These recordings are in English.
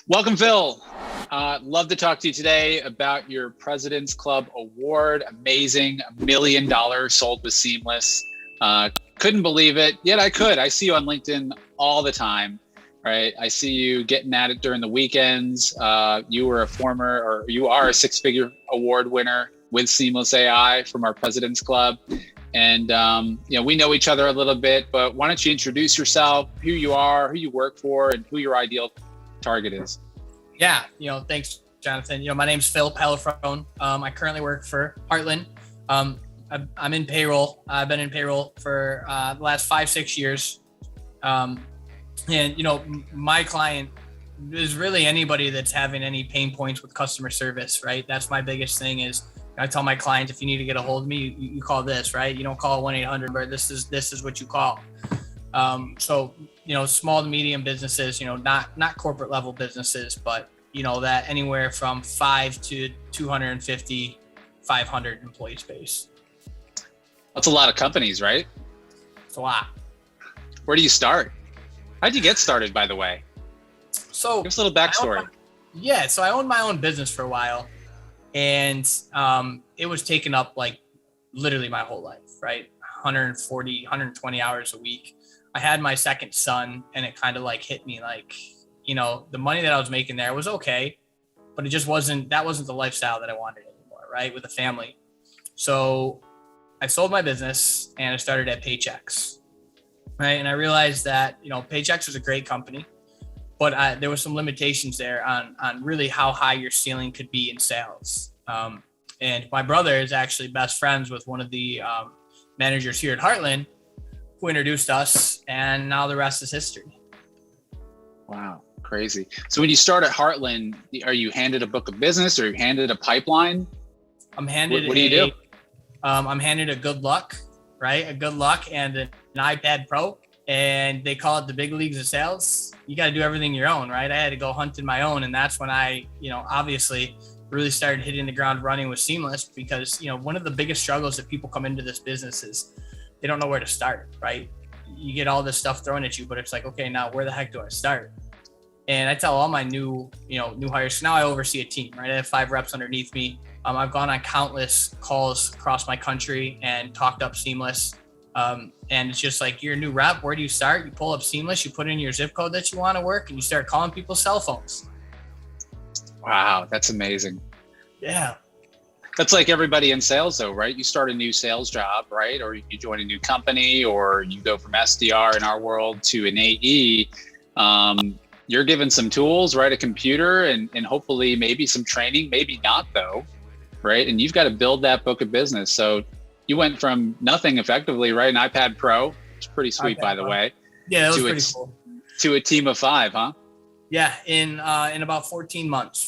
Welcome, Phil. Love to talk to you today about your President's Club Award. Amazing, $1 million sold with Seamless. Couldn't believe it, yet I could. I see you on LinkedIn all the time, right? I see you getting at it during the weekends. You are a six-figure award winner with Seamless.AI from our President's Club. And, we know each other a little bit, but why don't you introduce yourself, who you are, who you work for, and who your ideal target is? Yeah, thanks, Jonathan. My name's Phil Pallifrone. I currently work for Heartland. I'm in payroll. I've been in payroll for the last 5-6 years. My client is really anybody that's having any pain points with customer service, right? That's my biggest thing is I tell my clients, if you need to get a hold of me, you call this, right? You don't call 1-800, but this is what you call. Small to medium businesses, not corporate level businesses, but that anywhere from 5 to 250, 500 employee space. That's a lot of companies, right? It's a lot. Where do you start? How'd you get started, by the way? So give us a little backstory. So I owned my own business for a while, and it was taking up like literally my whole life, right? 140, 120 hours a week. I had my second son, and it kind of like hit me like, the money that I was making there was okay, but that wasn't the lifestyle that I wanted anymore, right? With a family. So I sold my business and I started at Paychex, right? And I realized that, Paychex was a great company, but there was some limitations there on really how high your ceiling could be in sales. And my brother is actually best friends with one of the managers here at Heartland, who introduced us, and now the rest is history. Wow, crazy. So when you start at Heartland, are you handed a book of business or are you handed a pipeline? I'm handed what do you do? I'm handed a good luck, right? A good luck and an iPad Pro, and they call it the big leagues of sales. You got to do everything your own, right? I had to go hunting my own, and that's when I, obviously really started hitting the ground running with Seamless, because, one of the biggest struggles that people come into this business is they don't know where to start, right? You get all this stuff thrown at you, but it's like, okay, now where the heck do I start? And I tell all my new hires, now I oversee a team, right? I have 5 reps underneath me. I've gone on countless calls across my country and talked up Seamless. And it's just like, you're a new rep, where do you start? You pull up Seamless, you put in your zip code that you want to work, and you start calling people's cell phones. Wow, that's amazing. Yeah. That's like everybody in sales though, right? You start a new sales job, right? Or you join a new company, or you go from SDR in our world to an AE. You're given some tools, right? A computer and hopefully maybe some training, maybe not though, right? And you've got to build that book of business. So you went from nothing effectively, right? An iPad Pro, it's pretty sweet, by the way. Yeah, that was pretty cool. To a team of 5, huh? Yeah, in about 15 months.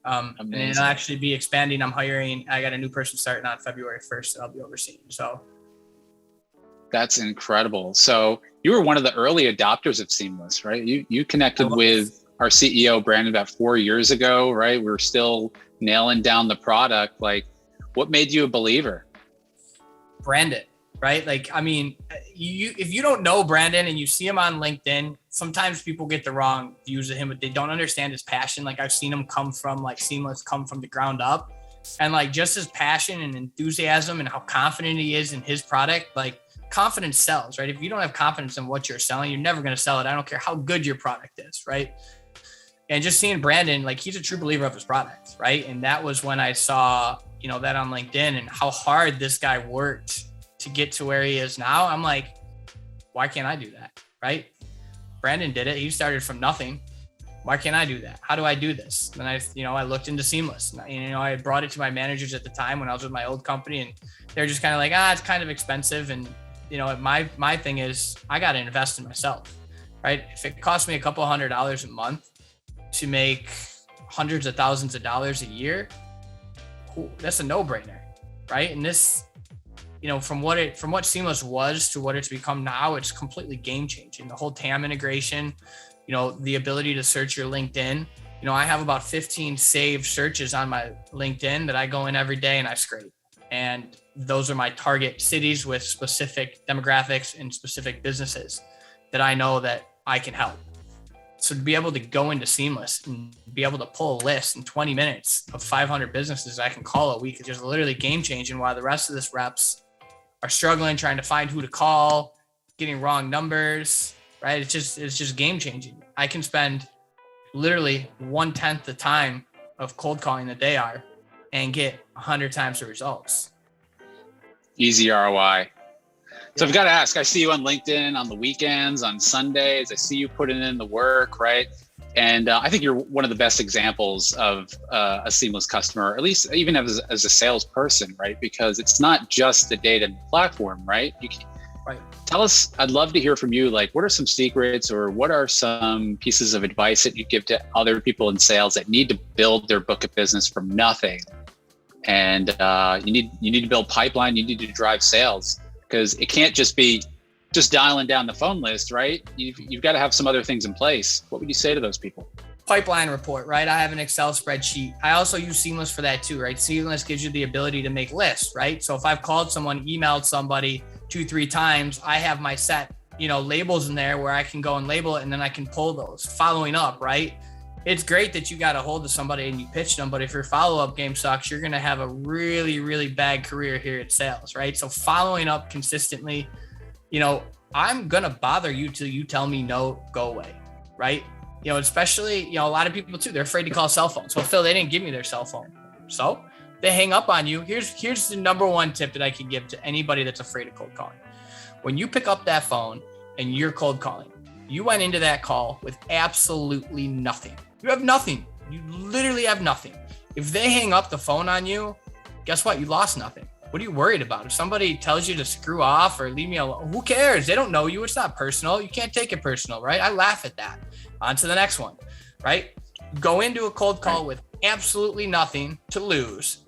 And it'll actually be expanding. I'm hiring. I got a new person starting on February 1st that I'll be overseeing. So that's incredible. So you were one of the early adopters of Seamless, right? You connected with our CEO, Brandon, about 4 years ago, right? We were still nailing down the product. Like, what made you a believer? Brandon, right? Like, I mean, if you don't know Brandon and you see him on LinkedIn, sometimes people get the wrong views of him, but they don't understand his passion. Like, I've seen him come from Seamless come from the ground up, and like just his passion and enthusiasm and how confident he is in his product. Like, confidence sells, right? If you don't have confidence in what you're selling, you're never going to sell it. I don't care how good your product is, right? And just seeing Brandon, like, he's a true believer of his product, right? And that was when I saw, that on LinkedIn and how hard this guy worked to get to where he is now. I'm like, why can't I do that, right? Brandon did it. He started from nothing. Why can't I do that? How do I do this? And I looked into Seamless. I brought it to my managers at the time when I was with my old company, and they're just kind of like, it's kind of expensive. And my thing is, I got to invest in myself, right? If it costs me a couple $100 a month to make hundreds of thousands of dollars a year, that's a no-brainer, right? And this, from what Seamless was to what it's become now, it's completely game changing. The whole TAM integration, the ability to search your LinkedIn. I have about 15 saved searches on my LinkedIn that I go in every day and I scrape. And those are my target cities with specific demographics and specific businesses that I know that I can help. So to be able to go into Seamless and be able to pull a list in 20 minutes of 500 businesses I can call a week is just literally game changing, while the rest of this reps are struggling trying to find who to call, getting wrong numbers, right? It's just game changing. I can spend literally 1/10 the time of cold calling that they are and get 100 times the results. Easy ROI. So I've got to ask, I see you on LinkedIn on the weekends, on Sundays. I see you putting in the work, right? And I think you're one of the best examples of a Seamless customer, at least even as a salesperson, right? Because it's not just the data platform, right? Right. Tell us, I'd love to hear from you, like what are some secrets or what are some pieces of advice that you give to other people in sales that need to build their book of business from nothing? And you need to build pipeline, you need to drive sales, because it can't just be just dialing down the phone list, right? You've got to have some other things in place. What would you say to those people? Pipeline report, right? I have an Excel spreadsheet. I also use Seamless for that too, right? Seamless gives you the ability to make lists, right? So if I've called someone, emailed somebody 2-3 times, I have my set, labels in there where I can go and label it, and then I can pull those. Following up, right? It's great that you got a hold of somebody and you pitched them, but if your follow-up game sucks, you're going to have a really, really bad career here at sales, right? So following up consistently, I'm going to bother you till you tell me no, go away, right? Especially, a lot of people too, they're afraid to call cell phones. So Phil, they didn't give me their cell phone. So they hang up on you. Here's the number one tip that I can give to anybody that's afraid of cold calling. When you pick up that phone and you're cold calling, you went into that call with absolutely nothing. You have nothing. You literally have nothing. If they hang up the phone on you, guess what? You lost nothing. What are you worried about? If somebody tells you to screw off or leave me alone, who cares? They don't know you. It's not personal. You can't take it personal, right? I laugh at that. On to the next one, right? Go into a cold call with absolutely nothing to lose,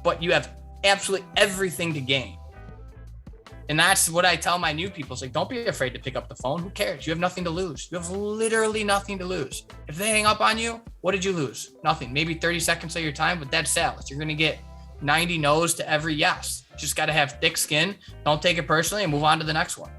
but you have absolutely everything to gain. And that's what I tell my new people. It's like, don't be afraid to pick up the phone. Who cares? You have nothing to lose. You have literally nothing to lose. If they hang up on you, what did you lose? Nothing. Maybe 30 seconds of your time, but that's sales. You're going to get 90 no's to every yes. Just got to have thick skin. Don't take it personally and move on to the next one.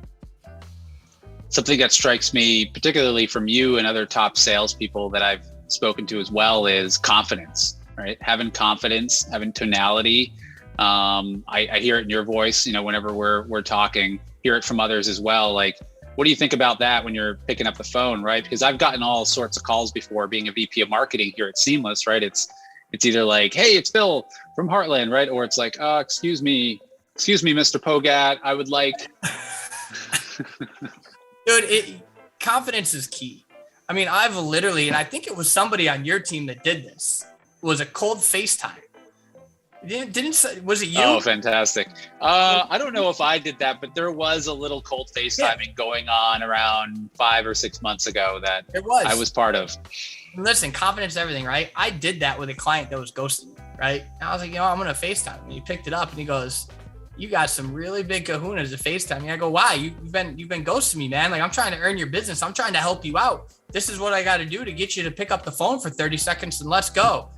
Something that strikes me, particularly from you and other top salespeople that I've spoken to as well, is confidence, right? Having confidence, having tonality. I hear it in your voice, whenever we're talking, hear it from others as well. Like, what do you think about that when you're picking up the phone, right? Because I've gotten all sorts of calls before being a VP of marketing here at Seamless, right? It's either like, hey, it's Bill from Heartland, right? Or it's like, excuse me, Mr. Pogat, I would like. Dude, confidence is key. I mean, I've literally, and I think it was somebody on your team that did this, was a cold FaceTime. Was it you? Oh, fantastic. I don't know if I did that, but there was a little cold FaceTiming going on around 5 or 6 months ago that I was part of. Listen, confidence is everything, right? I did that with a client that was ghosting me, right? And I was like, I'm going to FaceTime. And he picked it up and he goes, you got some really big kahunas to FaceTime me. I go, why? You've been ghosting me, man. Like, I'm trying to earn your business. I'm trying to help you out. This is what I got to do to get you to pick up the phone for 30 seconds and let's go.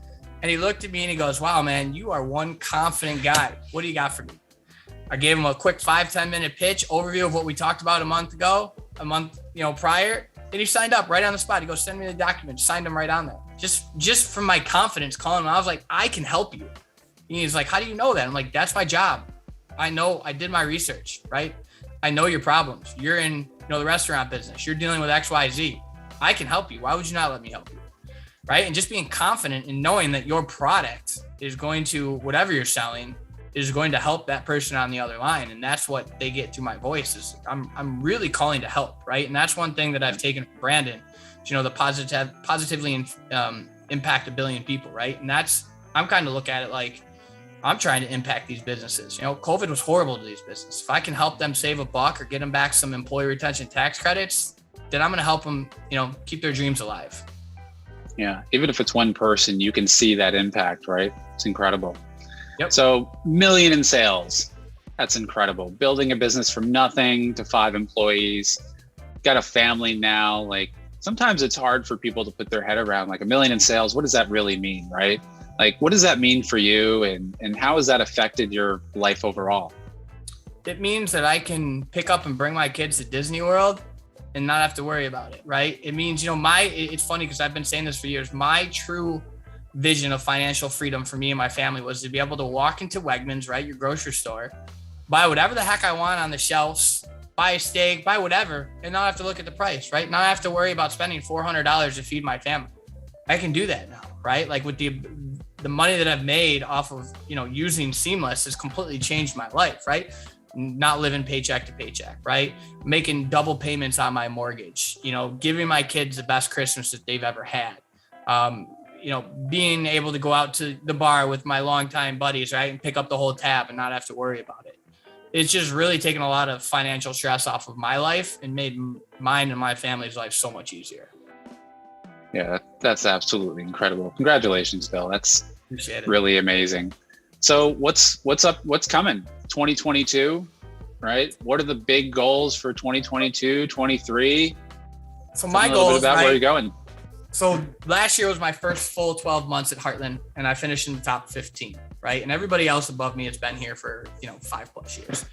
And he looked at me and he goes, wow, man, you are one confident guy. What do you got for me? I gave him a quick 5-10 minute pitch overview of what we talked about a month prior. And he signed up right on the spot. He goes, send me the document. Signed him right on there. Just from my confidence calling him. I was like, I can help you. And he's like, how do you know that? I'm like, that's my job. I know, I did my research, right? I know your problems. You're in the restaurant business. You're dealing with XYZ. I can help you. Why would you not let me help you? Right? And just being confident in knowing that your product is going to, whatever you're selling, is going to help that person on the other line. And that's what they get through my voice is I'm really calling to help, right? And that's one thing that I've taken from Brandon, the positively impact 1 billion people, right? And I'm kind of look at it like I'm trying to impact these businesses. COVID was horrible to these businesses. If I can help them save $1 or get them back some employee retention tax credits, then I'm going to help them, keep their dreams alive. Yeah. Even if it's one person, you can see that impact, right? It's incredible. Yep. So $1 million in sales. That's incredible. Building a business from nothing to 5 employees, got a family now. Like sometimes it's hard for people to put their head around like $1 million in sales. What does that really mean? Right? Like, what does that mean for you? And how has that affected your life overall? It means that I can pick up and bring my kids to Disney World and not have to worry about it, right? It means, it's funny because I've been saying this for years. My true vision of financial freedom for me and my family was to be able to walk into Wegmans, right, your grocery store, buy whatever the heck I want on the shelves, buy a steak, buy whatever, and not have to look at the price, right? Not have to worry about spending $400 to feed my family. I can do that now, right? Like with the money that I've made off of, using Seamless has completely changed my life, right? Not living paycheck to paycheck, right? Making double payments on my mortgage, giving my kids the best Christmas that they've ever had. Being able to go out to the bar with my longtime buddies, right? And pick up the whole tab and not have to worry about it. It's just really taken a lot of financial stress off of my life and made mine and my family's life so much easier. Yeah, that's absolutely incredible. Congratulations, Bill. That's Appreciate it. Really amazing. So what's up? What's coming? 2022, right? What are the big goals for 2022, 23? So my goal is, about where you're going. So last year was my first full 12 months at Heartland, and I finished in the top 15, right? And everybody else above me has been here for, 5+ years.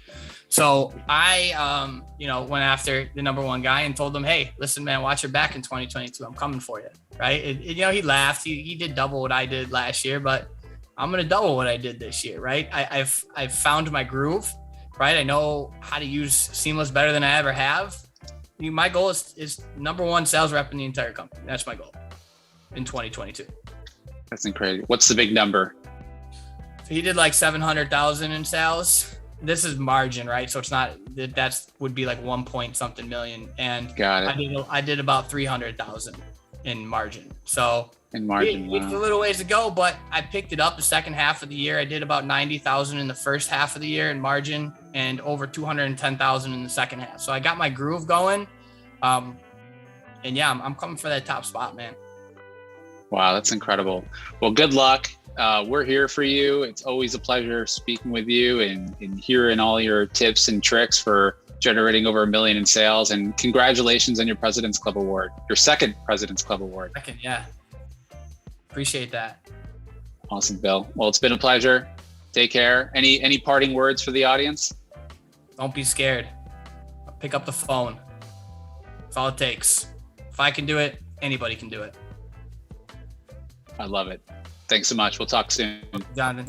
So I, went after the number one guy and told him, hey, listen, man, watch your back in 2022. I'm coming for you, right? He laughed. He did double what I did last year, but I'm going to double what I did this year, right? I've found my groove, right? I know how to use Seamless better than I ever have. My goal is number one sales rep in the entire company. That's my goal in 2022. That's incredible. What's the big number? So he did like 700,000 in sales. This is margin, right? So it's not, would be like 1 point something million. And got it. I did about 300,000 in margin. So in margin, it's a little ways to go, but I picked it up the second half of the year. I did about 90,000 in the first half of the year in margin and over 210,000 in the second half. So I got my groove going. And yeah, I'm coming for that top spot, man. Wow, that's incredible. Well, good luck. We're here for you. It's always a pleasure speaking with you and hearing all your tips and tricks for generating over $1 million in sales. And congratulations on your President's Club Award, your second President's Club Award. Second, yeah. Appreciate that. Awesome, Bill. Well, it's been a pleasure. Take care. Any parting words for the audience? Don't be scared. Pick up the phone. That's all it takes. If I can do it, anybody can do it. I love it. Thanks so much. We'll talk soon. Jonathan.